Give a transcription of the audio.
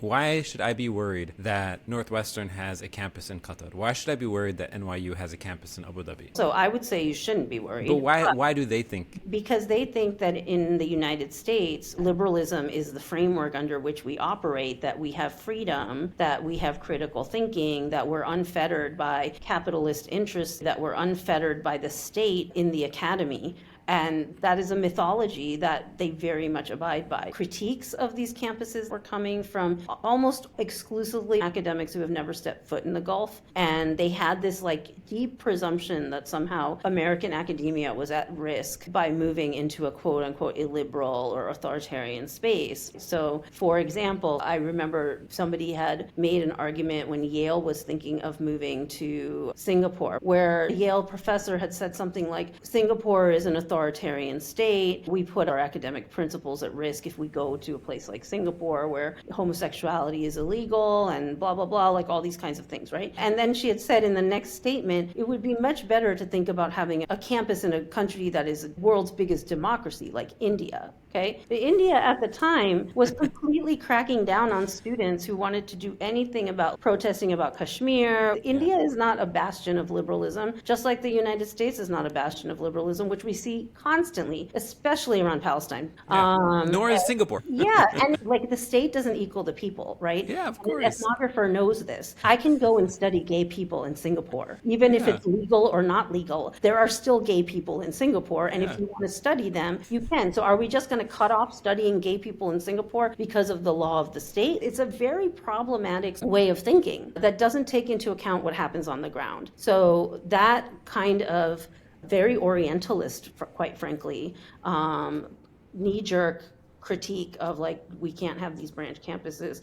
Why should I be worried that Northwestern has a campus in Qatar? Why should I be worried that NYU has a campus in Abu Dhabi? So I would say you shouldn't be But worried. why do they think? Because they think that in the United States, liberalism is the framework under which we operate, that we have freedom, that we have critical thinking, that we're unfettered by capitalist interests, that we're unfettered by the state in the academy. And that is a mythology that they very much abide by. Critiques of these campuses were coming from almost exclusively academics who have never stepped foot in the Gulf. And they had this like deep presumption that somehow American academia was at risk by moving into a quote unquote illiberal or authoritarian space. So, for example, I remember somebody had made an argument when Yale was thinking of moving to Singapore, where a Yale professor had said something like, Singapore is an authoritarian state. We put our academic principles at risk if we go to a place like Singapore where homosexuality is illegal and blah, blah, blah, like all these kinds of things, right? And then she had said in the next statement, it would be much better to think about having a campus in a country that is the world's biggest democracy, like India. Okay, India at the time was completely cracking down on students who wanted to do anything about protesting about Kashmir. India is not a bastion of liberalism, just like the United States is not a bastion of liberalism, which we see constantly, especially around Palestine. Nor is Singapore. Yeah, and like the state doesn't equal the people, right? Yeah, of An course. ethnographer knows this. I can go and study gay people in Singapore, even if Yeah. it's legal or not legal. There are still gay people in Singapore, and Yeah. if you want to study them, you can. So are we just going to cut off studying gay people in Singapore because of the law of the state? It's a very problematic way of thinking that doesn't take into account what happens on the ground. So that kind of very orientalist, quite frankly, knee-jerk critique of like we can't have these branch campuses